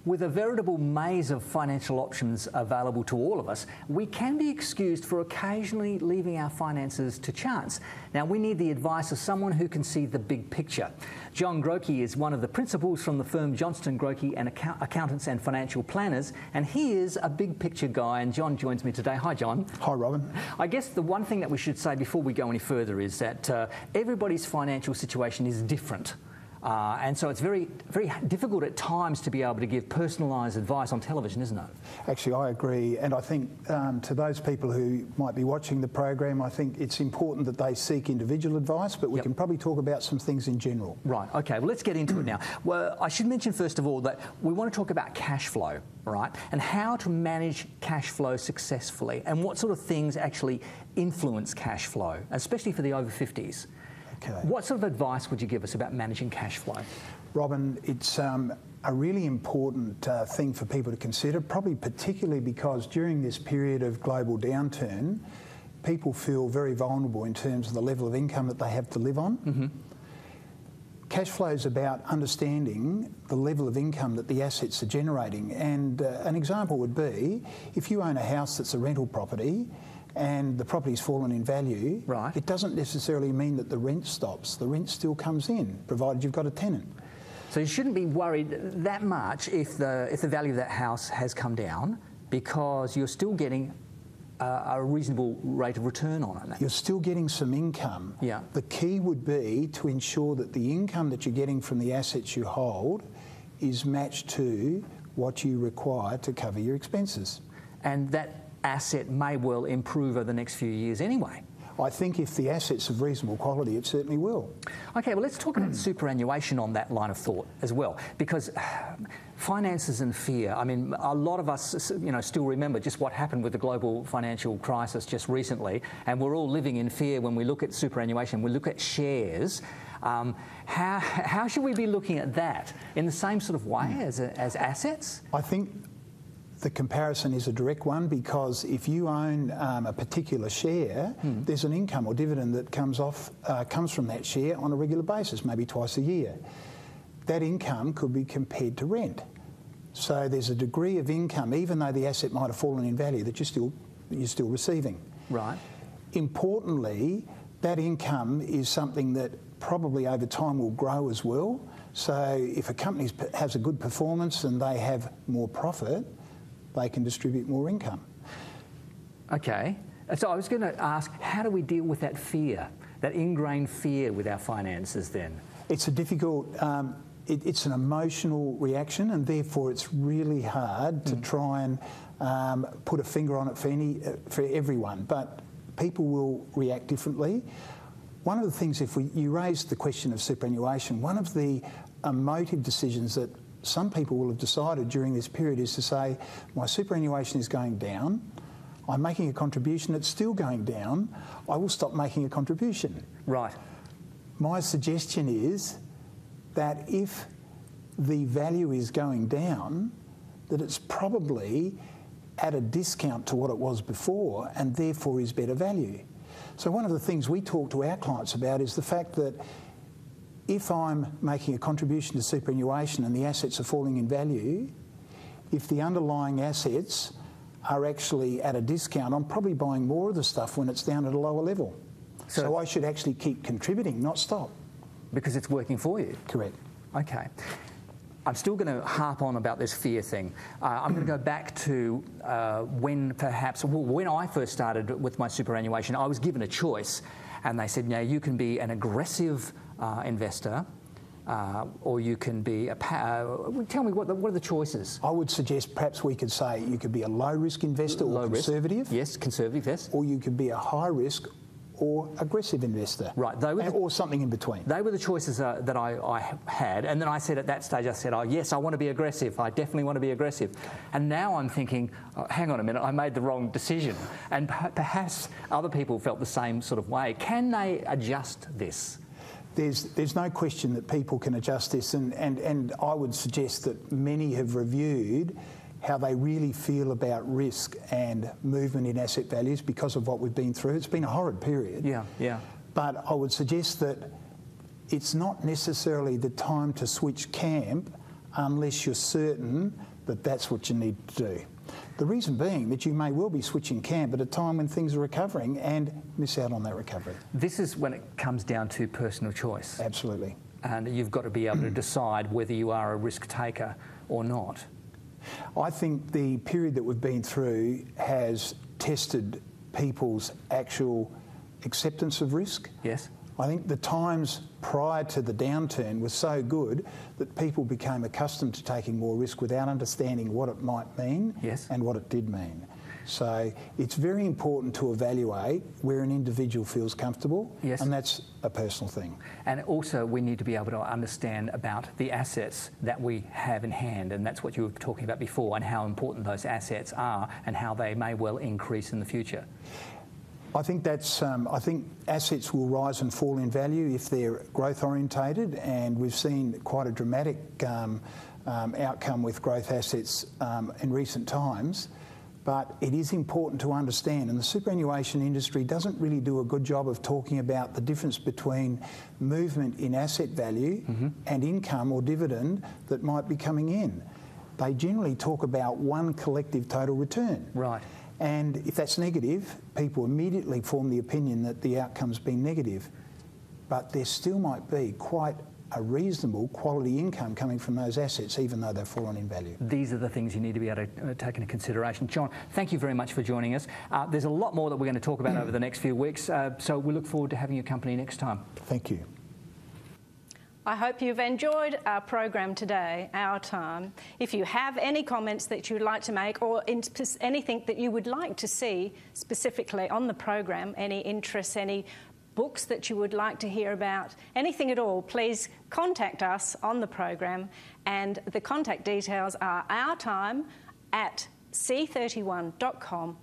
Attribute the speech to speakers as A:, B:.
A: With a veritable maze of financial options available to all of us, we can be excused for occasionally leaving our finances to chance. Now, we need the advice of someone who can see the big picture. John Grocke is one of the principals from the firm Johnston Grocke and Accountants and Financial Planners, and he is a big picture guy, and John joins me today. Hi, John.
B: Hi, Robin.
A: I guess the one thing that we should say before we go any further is that everybody's financial situation is different. And so it's very, very difficult at times to be able to give personalised advice on television, isn't it?
B: Actually, I agree. And I think to those people who might be watching the program, I think it's important that they seek individual advice, but we can probably talk about some things in general.
A: Right, okay, well, let's get into it now. Well, I should mention first of all that we want to talk about cash flow, right? And how to manage cash flow successfully and what sort of things actually influence cash flow, especially for the over 50s.
B: Okay.
A: What sort of advice would you give us about managing cash flow?
B: Robin, it's a really important thing for people to consider, probably particularly because during this period of global downturn, people feel very vulnerable in terms of the level of income that they have to live on. Mm-hmm. Cash flow is about understanding the level of income that the assets are generating. And an example would be, if you own a house that's a rental property, and the property's fallen in value,
A: right,
B: it doesn't necessarily mean that the rent stops. The rent still comes in, provided you've got a tenant.
A: So you shouldn't be worried that much if the value of that house has come down, because you're still getting a reasonable rate of return on it.
B: You're still getting some income.
A: Yeah.
B: The key would be to ensure that the income that you're getting from the assets you hold is matched to what you require to cover your expenses.
A: And that asset may well improve over the next few years anyway.
B: I think if the asset's of reasonable quality, it certainly will.
A: Okay, well, let's talk about superannuation on that line of thought as well, because finances and fear, I mean, a lot of us, still remember just what happened with the global financial crisis just recently, and we're all living in fear when we look at superannuation, we look at shares. How should we be looking at that? In the same sort of way as assets?
B: I think the comparison is a direct one, because if you own a particular share, there's an income or dividend that comes from that share on a regular basis, maybe twice a year. That income could be compared to rent. So there's a degree of income, even though the asset might have fallen in value, that you're still receiving.
A: Right.
B: Importantly, that income is something that probably over time will grow as well. So if a company has a good performance and they have more profit, they can distribute more income.
A: Okay. So I was going to ask, how do we deal with that fear, that ingrained fear with our finances then? It's
B: a difficult, it's an emotional reaction, and therefore it's really hard to try and put a finger on it for everyone. But people will react differently. One of the things, you raised the question of superannuation, one of the emotive decisions that some people will have decided during this period is to say, my superannuation is going down, I'm making a contribution, it's still going down, I will stop making a contribution.
A: Right.
B: My suggestion is that if the value is going down, that it's probably at a discount to what it was before, and therefore is better value. So one of the things we talk to our clients about is the fact that if I'm making a contribution to superannuation and the assets are falling in value, if the underlying assets are actually at a discount, I'm probably buying more of the stuff when it's down at a lower level. So I should actually keep contributing, not stop.
A: Because it's working for you?
B: Correct.
A: Okay. I'm still going to harp on about this fear thing. I'm going to go back to when I first started with my superannuation, I was given a choice, and they said, now you can be an aggressive investor, or you can be tell me, what are the choices?
B: I would suggest perhaps we could say you could be a low-risk investor or conservative.
A: Yes, conservative, yes.
B: Or you could be a high-risk or aggressive investor.
A: Right.
B: Or something in between.
A: They were the choices that I had. And then I said at that stage, oh, yes, I want to be aggressive. I definitely want to be aggressive. And now I'm thinking, oh, hang on a minute, I made the wrong decision. And perhaps other people felt the same sort of way. Can they adjust this?
B: There's no question that people can adjust this, and I would suggest that many have reviewed how they really feel about risk and movement in asset values because of what we've been through. It's been a horrid period.
A: Yeah, yeah.
B: But I would suggest that it's not necessarily the time to switch camp unless you're certain that that's what you need to do. The reason being that you may well be switching camp at a time when things are recovering and miss out on that recovery.
A: This is when it comes down to personal choice.
B: Absolutely.
A: And you've got to be able to decide whether you are a risk taker or not.
B: I think the period that we've been through has tested people's actual acceptance of risk.
A: Yes.
B: I think the times prior to the downturn were so good that people became accustomed to taking more risk without understanding what it might mean and what it did mean. So it's very important to evaluate where an individual feels comfortable, and that's a personal thing.
A: And also we need to be able to understand about the assets that we have in hand, and that's what you were talking about before, and how important those assets are and how they may well increase in the future.
B: I think that's. I think assets will rise and fall in value if they're growth orientated, and we've seen quite a dramatic outcome with growth assets in recent times. But it is important to understand, and the superannuation industry doesn't really do a good job of talking about the difference between movement in asset value and income or dividend that might be coming in. They generally talk about one collective total return.
A: Right.
B: And if that's negative, people immediately form the opinion that the outcome's been negative. But there still might be quite a reasonable quality income coming from those assets, even though they've fallen in value.
A: These are the things you need to be able to take into consideration. John, thank you very much for joining us. There's a lot more that we're going to talk about over the next few weeks, so we look forward to having your company next time.
B: Thank you.
C: I hope you've enjoyed our program today, Our Time. If you have any comments that you'd like to make, or anything that you would like to see specifically on the program, any interests, any books that you would like to hear about, anything at all, please contact us on the program, and the contact details are ourtime@c31.com.au.